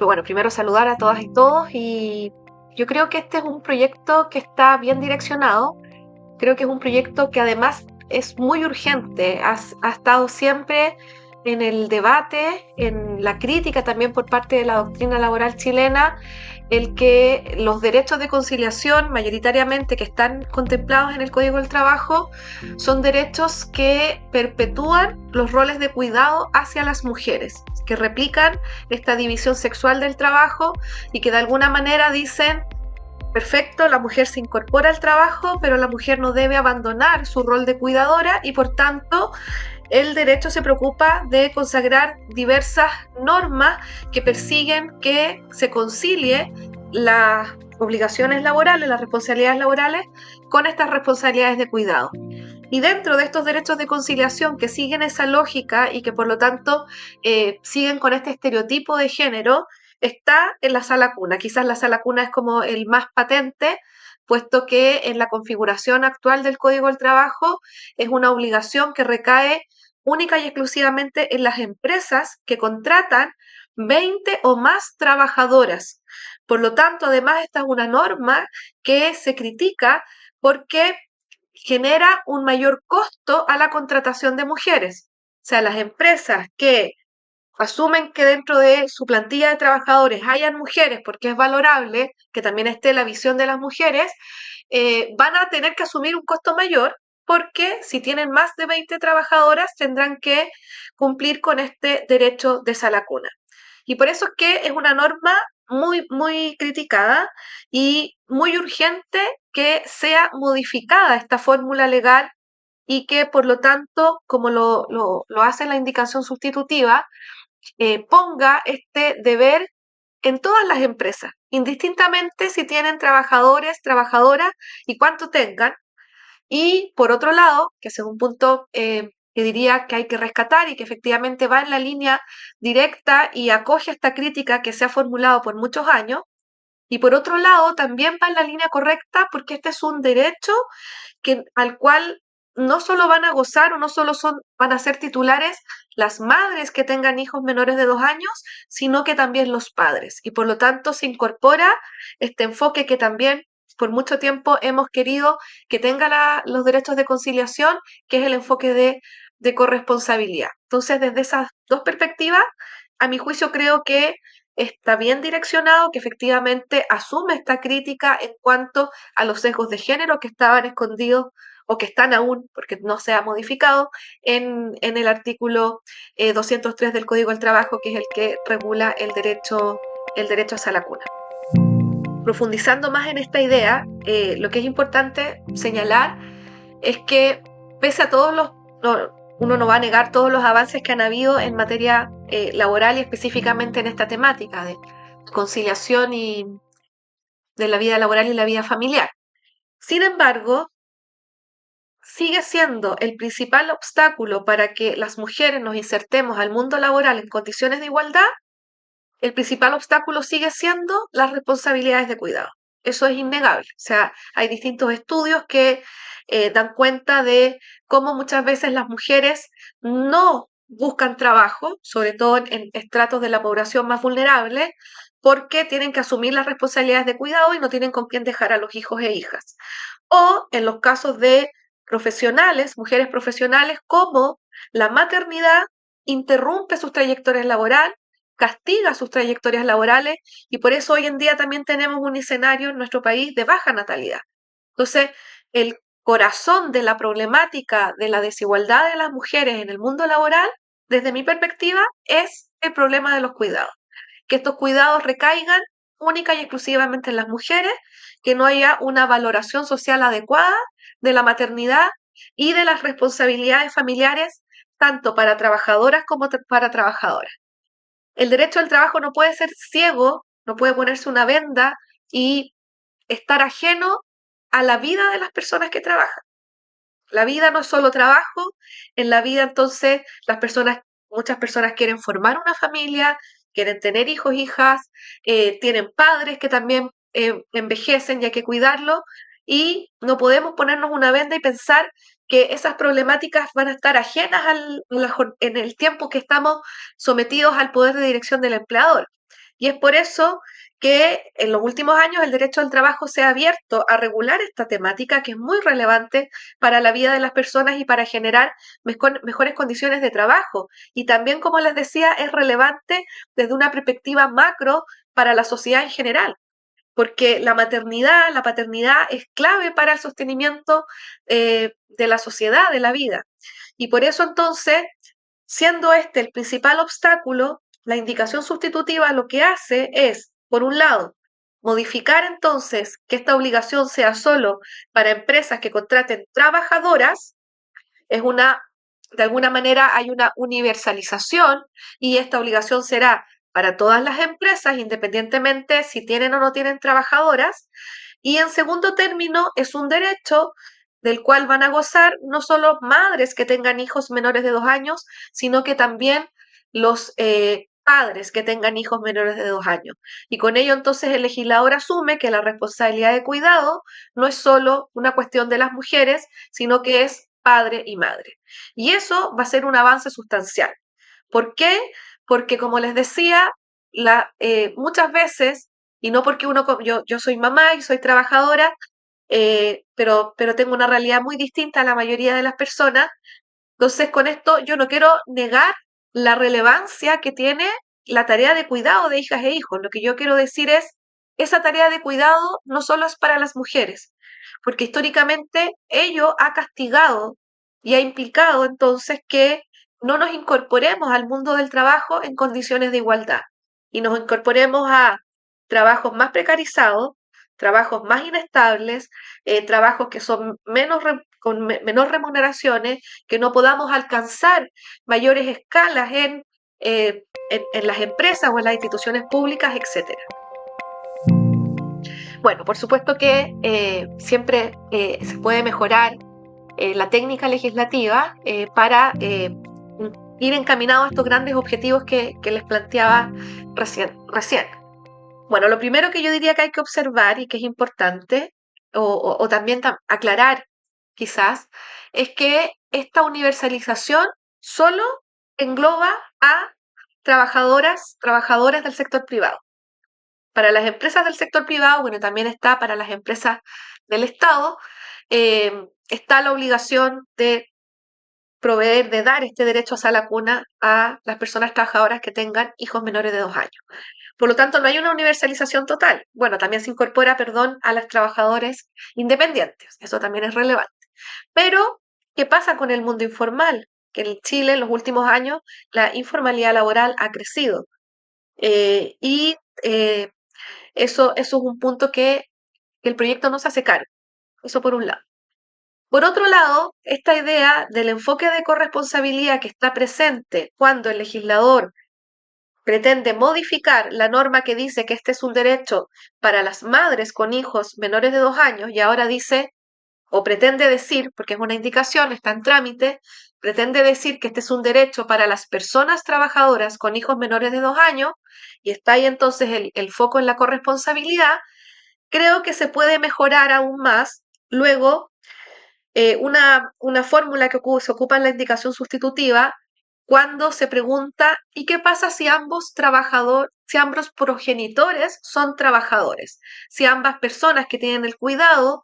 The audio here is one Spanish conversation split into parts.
bueno, primero saludar a todas y todos y yo creo que este es un proyecto que está bien direccionado. Creo que es un proyecto que además es muy urgente, ha estado siempre en el debate, en la crítica también por parte de la doctrina laboral chilena, el que los derechos de conciliación mayoritariamente que están contemplados en el Código del Trabajo son derechos que perpetúan los roles de cuidado hacia las mujeres, que replican esta división sexual del trabajo y que de alguna manera dicen: perfecto, la mujer se incorpora al trabajo, pero la mujer no debe abandonar su rol de cuidadora y por tanto el derecho se preocupa de consagrar diversas normas que persiguen que se concilie las obligaciones laborales, las responsabilidades laborales con estas responsabilidades de cuidado. Y dentro de estos derechos de conciliación que siguen esa lógica y que por lo tanto siguen con este estereotipo de género, está en la sala cuna. Quizás la sala cuna es como el más patente, puesto que en la configuración actual del Código del Trabajo es una obligación que recae única y exclusivamente en las empresas que contratan 20 o más trabajadoras. Por lo tanto, además, esta es una norma que se critica porque genera un mayor costo a la contratación de mujeres. O sea, las empresas que asumen que dentro de su plantilla de trabajadores hayan mujeres, porque es valorable que también esté la visión de las mujeres, van a tener que asumir un costo mayor porque si tienen más de 20 trabajadoras tendrán que cumplir con este derecho de sala cuna. Y por eso es que es una norma muy, muy criticada y muy urgente que sea modificada esta fórmula legal y que, por lo tanto, como lo hace la indicación sustitutiva, ponga este deber en todas las empresas, indistintamente si tienen trabajadores, trabajadoras y cuánto tengan. Y por otro lado, que ese es un punto que diría que hay que rescatar y que efectivamente va en la línea directa y acoge esta crítica que se ha formulado por muchos años. Y por otro lado, también va en la línea correcta porque este es un derecho al cual no solo van a gozar o no solo van a ser titulares las madres que tengan hijos menores de 2 años, sino que también los padres. Y por lo tanto se incorpora este enfoque que también por mucho tiempo hemos querido que tenga los derechos de conciliación, que es el enfoque de corresponsabilidad. Entonces, desde esas dos perspectivas, a mi juicio creo que está bien direccionado, que efectivamente asume esta crítica en cuanto a los sesgos de género que estaban escondidos o que están aún, porque no se ha modificado, en el artículo 203 del Código del Trabajo, que es el que regula el derecho a sala cuna. Profundizando más en esta idea, lo que es importante señalar es que pese a todos uno no va a negar todos los avances que han habido en materia laboral y específicamente en esta temática de conciliación y de la vida laboral y la vida familiar. Sin embargo, sigue siendo el principal obstáculo para que las mujeres nos insertemos al mundo laboral en condiciones de igualdad. El principal obstáculo sigue siendo las responsabilidades de cuidado. Eso es innegable. O sea, hay distintos estudios que dan cuenta de cómo muchas veces las mujeres no buscan trabajo, sobre todo en estratos de la población más vulnerable, porque tienen que asumir las responsabilidades de cuidado y no tienen con quién dejar a los hijos e hijas. O en los casos de profesionales, mujeres profesionales, como la maternidad interrumpe sus trayectorias laborales, castiga sus trayectorias laborales y por eso hoy en día también tenemos un escenario en nuestro país de baja natalidad. Entonces, el corazón de la problemática de la desigualdad de las mujeres en el mundo laboral, desde mi perspectiva, es el problema de los cuidados. Que estos cuidados recaigan única y exclusivamente en las mujeres, que no haya una valoración social adecuada de la maternidad y de las responsabilidades familiares, tanto para trabajadoras como para trabajadoras. El derecho al trabajo no puede ser ciego, no puede ponerse una venda y estar ajeno a la vida de las personas que trabajan. La vida no es solo trabajo, en la vida entonces muchas personas quieren formar una familia, quieren tener hijos, hijas, tienen padres que también envejecen y hay que cuidarlos y no podemos ponernos una venda y pensar que esas problemáticas van a estar ajenas en el tiempo que estamos sometidos al poder de dirección del empleador. Y es por eso que en los últimos años el derecho al trabajo se ha abierto a regular esta temática que es muy relevante para la vida de las personas y para generar mejores condiciones de trabajo. Y también, como les decía, es relevante desde una perspectiva macro para la sociedad en general, porque la maternidad, la paternidad es clave para el sostenimiento de la sociedad, de la vida. Y por eso entonces, siendo este el principal obstáculo, la indicación sustitutiva lo que hace es, por un lado, modificar entonces que esta obligación sea solo para empresas que contraten trabajadoras, es una, de alguna manera hay una universalización y esta obligación será para todas las empresas, independientemente si tienen o no tienen trabajadoras. Y en segundo término, es un derecho del cual van a gozar no solo madres que tengan hijos menores de 2 años, sino que también los padres que tengan hijos menores de 2 años. Y con ello entonces el legislador asume que la responsabilidad de cuidado no es solo una cuestión de las mujeres, sino que es padre y madre. Y eso va a ser un avance sustancial. ¿Por qué? Porque como les decía, muchas veces, y no porque yo soy mamá y soy trabajadora, pero tengo una realidad muy distinta a la mayoría de las personas. Entonces, con esto yo no quiero negar la relevancia que tiene la tarea de cuidado de hijas e hijos. Lo que yo quiero decir es, esa tarea de cuidado no solo es para las mujeres, porque históricamente ello ha castigado y ha implicado entonces que no nos incorporemos al mundo del trabajo en condiciones de igualdad y nos incorporemos a trabajos más precarizados, trabajos más inestables, trabajos que son con menor remuneraciones, que no podamos alcanzar mayores escalas en las empresas o en las instituciones públicas, etcétera. Bueno, por supuesto que siempre se puede mejorar la técnica legislativa para ir encaminado a estos grandes objetivos que les planteaba recién. Bueno, lo primero que yo diría que hay que observar y que es importante, o también aclarar quizás, es que esta universalización solo engloba a trabajadores del sector privado. Para las empresas del sector privado, bueno, también está para las empresas del Estado, está la obligación de proveer, de dar este derecho a sala cuna a las personas trabajadoras que tengan hijos menores de 2 años. Por lo tanto, no hay una universalización total. Bueno, también se incorpora, perdón, a los trabajadores independientes. Eso también es relevante. Pero, ¿qué pasa con el mundo informal? Que en Chile en los últimos años la informalidad laboral ha crecido. Y eso es un punto que el proyecto no se hace cargo. Eso por un lado. Por otro lado, esta idea del enfoque de corresponsabilidad que está presente cuando el legislador pretende modificar la norma que dice que este es un derecho para las madres con hijos menores de 2 años y ahora dice, o pretende decir, porque es una indicación, está en trámite, pretende decir que este es un derecho para las personas trabajadoras con hijos menores de 2 años y está ahí entonces el foco en la corresponsabilidad. Creo que se puede mejorar aún más luego una fórmula que se ocupa en la indicación sustitutiva cuando se pregunta ¿y qué pasa si ambos progenitores son trabajadores? Si ambas personas que tienen el cuidado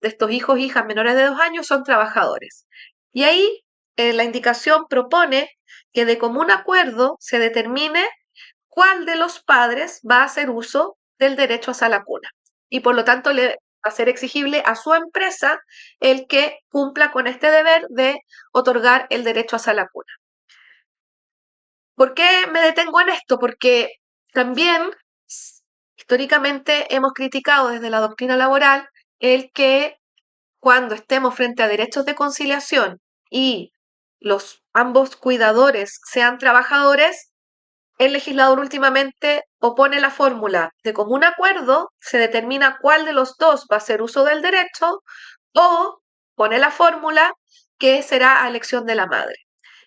de estos hijos e hijas menores de 2 años son trabajadores. Y ahí la indicación propone que de común acuerdo se determine cuál de los padres va a hacer uso del derecho a sala cuna. Y por lo tanto le va a ser exigible a su empresa el que cumpla con este deber de otorgar el derecho a sala cuna. ¿Por qué me detengo en esto? Porque también históricamente hemos criticado desde la doctrina laboral el que cuando estemos frente a derechos de conciliación y ambos cuidadores sean trabajadores, el legislador últimamente opone la fórmula de común acuerdo, se determina cuál de los dos va a hacer uso del derecho, o pone la fórmula que será a elección de la madre.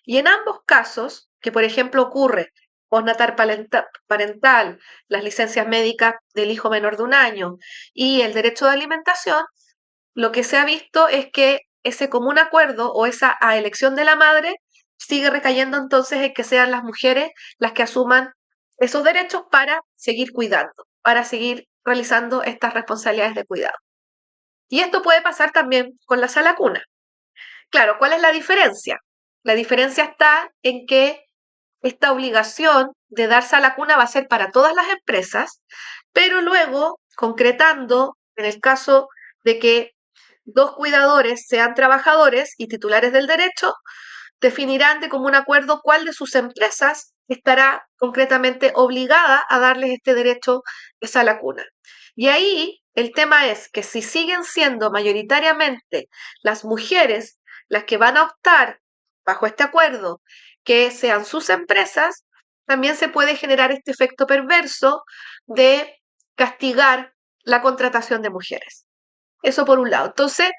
Y en ambos casos, que por ejemplo ocurre postnatal parental, las licencias médicas del hijo menor de 1 año y el derecho de alimentación, lo que se ha visto es que ese común acuerdo o esa a elección de la madre sigue recayendo entonces en que sean las mujeres las que asuman esos derechos para seguir cuidando, para seguir realizando estas responsabilidades de cuidado. Y esto puede pasar también con la sala cuna. Claro, ¿cuál es la diferencia? La diferencia está en que esta obligación de dar sala cuna va a ser para todas las empresas, pero luego, concretando, en el caso de que dos cuidadores sean trabajadores y titulares del derecho, definirán de común acuerdo cuál de sus empresas estará concretamente obligada a darles este derecho de sala cuna. Y ahí el tema es que si siguen siendo mayoritariamente las mujeres las que van a optar bajo este acuerdo que sean sus empresas, también se puede generar este efecto perverso de castigar la contratación de mujeres. Eso por un lado. Entonces,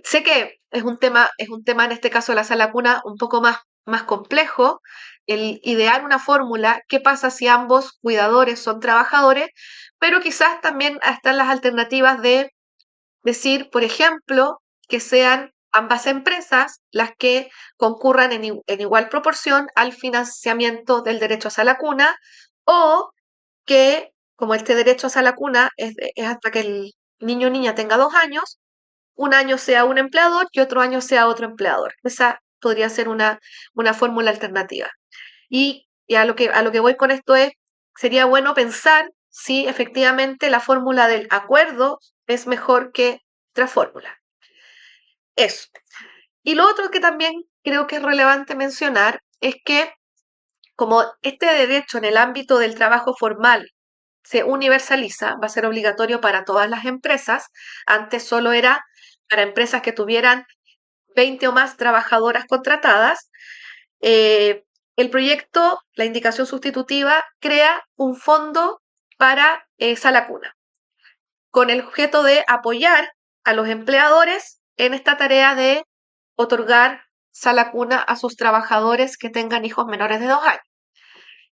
sé que es un tema en este caso de la sala cuna un poco más complejo, el idear una fórmula, qué pasa si ambos cuidadores son trabajadores, pero quizás también están las alternativas de decir, por ejemplo, que sean ambas empresas las que concurran en igual proporción al financiamiento del derecho a sala cuna, o que, como este derecho a sala cuna es hasta que el niño o niña tenga 2 años, un año sea un empleador y otro año sea otro empleador. Esa podría ser una fórmula alternativa. Y a lo que voy con esto es, sería bueno pensar si efectivamente la fórmula del acuerdo es mejor que otra fórmula. Eso. Y lo otro que también creo que es relevante mencionar es que como este derecho en el ámbito del trabajo formal se universaliza, va a ser obligatorio para todas las empresas. Antes solo era para empresas que tuvieran 20 o más trabajadoras contratadas. Eh, el proyecto, la indicación sustitutiva, crea un fondo para sala cuna, con el objeto de apoyar a los empleadores en esta tarea de otorgar sala cuna a sus trabajadores que tengan hijos menores de 2 años.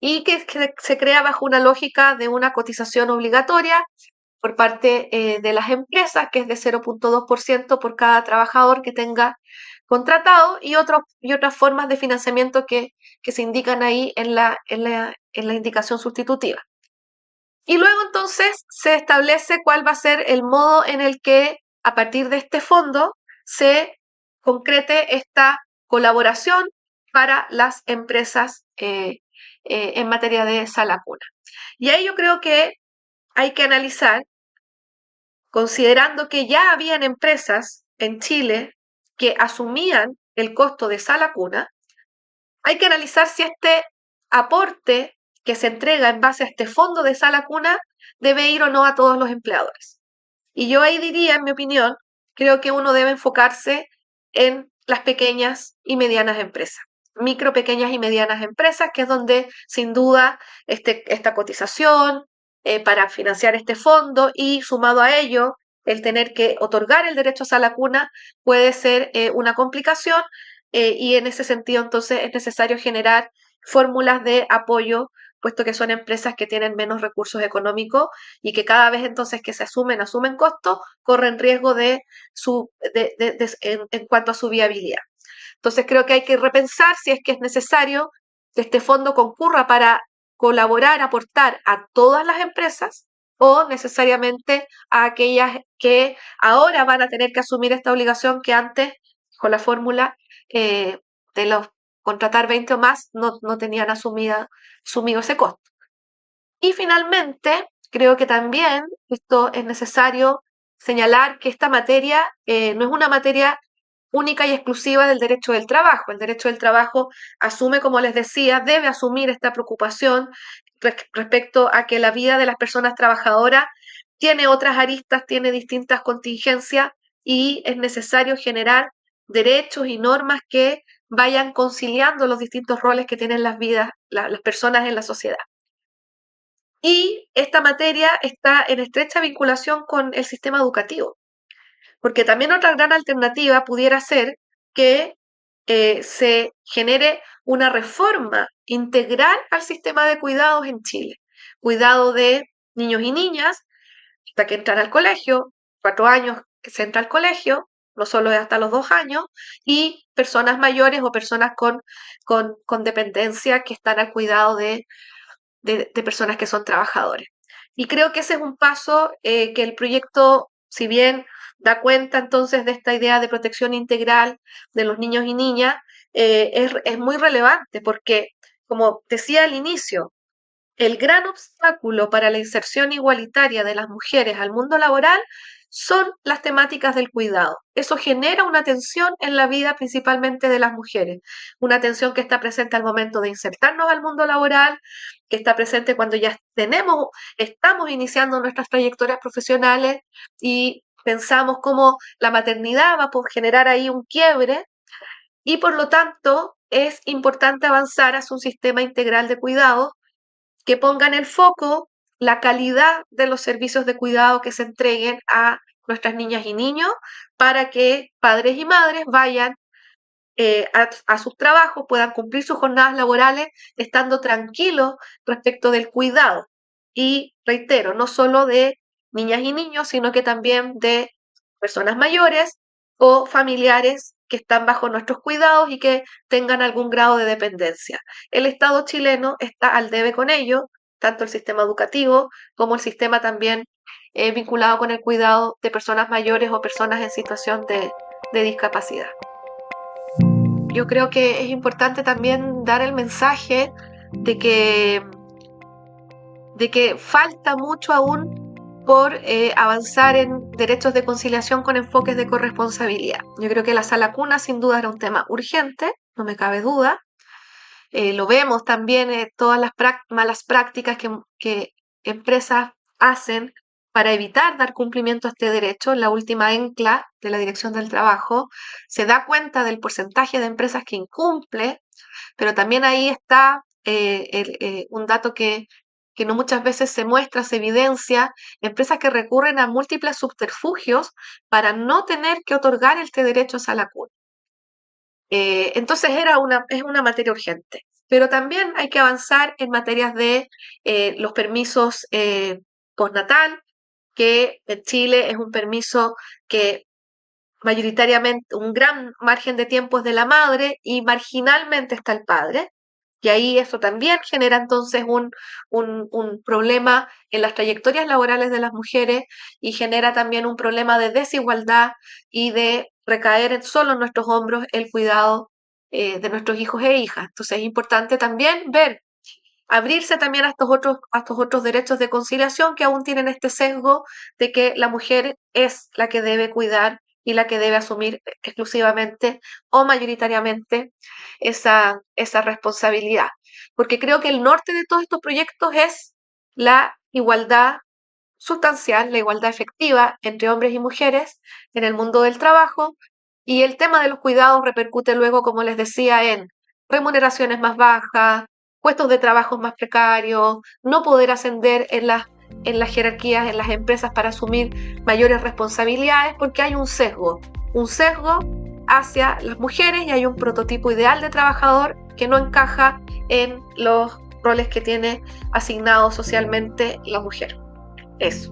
Y que se crea bajo una lógica de una cotización obligatoria por parte de las empresas, que es de 0,2% por cada trabajador que tenga contratado, y otras formas de financiamiento que se indican ahí en la indicación sustitutiva. Y luego entonces se establece cuál va a ser el modo en el que a partir de este fondo se concrete esta colaboración para las empresas en materia de sala cuna. Y ahí yo creo que hay que analizar, considerando que ya habían empresas en Chile que asumían el costo de sala cuna, hay que analizar si este aporte que se entrega en base a este fondo de sala cuna debe ir o no a todos los empleadores. Y yo ahí diría, en mi opinión, creo que uno debe enfocarse en las pequeñas y medianas empresas, micro, pequeñas y medianas empresas, que es donde sin duda esta cotización para financiar este fondo, y sumado a ello el tener que otorgar el derecho a sala cuna puede ser una complicación, y en ese sentido entonces es necesario generar fórmulas de apoyo, puesto que son empresas que tienen menos recursos económicos y que cada vez entonces que se asumen costos, corren riesgo en cuanto a su viabilidad. Entonces creo que hay que repensar si es que es necesario que este fondo concurra para colaborar, aportar a todas las empresas, o necesariamente a aquellas que ahora van a tener que asumir esta obligación que antes, con la fórmula de los contratar 20 o más, no tenían asumido ese costo. Y finalmente, creo que también esto es necesario señalar que esta materia no es una materia única y exclusiva del derecho del trabajo. El derecho del trabajo asume, como les decía, debe asumir esta preocupación respecto a que la vida de las personas trabajadoras tiene otras aristas, tiene distintas contingencias, y es necesario generar derechos y normas que vayan conciliando los distintos roles que tienen las vidas, las personas en la sociedad. Y esta materia está en estrecha vinculación con el sistema educativo, porque también otra gran alternativa pudiera ser que se genere una reforma integral al sistema de cuidados en Chile. Cuidado de niños y niñas hasta que entran al colegio, 4 años que se entra al colegio, no solo es hasta los 2 años, y personas mayores o personas con dependencia que están al cuidado de de personas que son trabajadores. Y creo que ese es un paso que el proyecto, si bien da cuenta entonces de esta idea de protección integral de los niños y niñas, es muy relevante porque, como decía al inicio, el gran obstáculo para la inserción igualitaria de las mujeres al mundo laboral son las temáticas del cuidado. Eso genera una tensión en la vida principalmente de las mujeres, una tensión que está presente al momento de insertarnos al mundo laboral, que está presente cuando ya estamos iniciando nuestras trayectorias profesionales y pensamos cómo la maternidad va a generar ahí un quiebre y por lo tanto es importante avanzar hacia un sistema integral de cuidados que ponga en el foco la calidad de los servicios de cuidado que se entreguen a nuestras niñas y niños para que padres y madres vayan a sus trabajos, puedan cumplir sus jornadas laborales estando tranquilos respecto del cuidado. Y reitero, no solo de niñas y niños, sino que también de personas mayores o familiares que están bajo nuestros cuidados y que tengan algún grado de dependencia. El Estado chileno está al debe con ello, tanto el sistema educativo como el sistema también vinculado con el cuidado de personas mayores o personas en situación de discapacidad. Yo creo que es importante también dar el mensaje de que falta mucho aún por avanzar en derechos de conciliación con enfoques de corresponsabilidad. Yo creo que la sala cuna sin duda era un tema urgente, no me cabe duda. Lo vemos también en todas las malas prácticas que empresas hacen para evitar dar cumplimiento a este derecho. La última ENCLA de la Dirección del Trabajo se da cuenta del porcentaje de empresas que incumple, pero también ahí está un dato que no muchas veces se muestra, se evidencia, empresas que recurren a múltiples subterfugios para no tener que otorgar este derecho a la cuna. Entonces es una materia urgente. Pero también hay que avanzar en materias de los permisos postnatal, que en Chile es un permiso que mayoritariamente un gran margen de tiempo es de la madre y marginalmente está el padre. Y ahí eso también genera entonces un problema en las trayectorias laborales de las mujeres y genera también un problema de desigualdad y de recaer solo en nuestros hombros el cuidado de nuestros hijos e hijas. Entonces es importante también abrirse también a estos otros derechos de conciliación que aún tienen este sesgo de que la mujer es la que debe cuidar y la que debe asumir exclusivamente o mayoritariamente esa responsabilidad. Porque creo que el norte de todos estos proyectos es la igualdad sustancial, la igualdad efectiva entre hombres y mujeres en el mundo del trabajo, y el tema de los cuidados repercute luego, como les decía, en remuneraciones más bajas, puestos de trabajo más precarios, no poder ascender en las jerarquías, en las empresas para asumir mayores responsabilidades, porque hay un sesgo hacia las mujeres y hay un prototipo ideal de trabajador que no encaja en los roles que tiene asignados socialmente la mujer. Eso.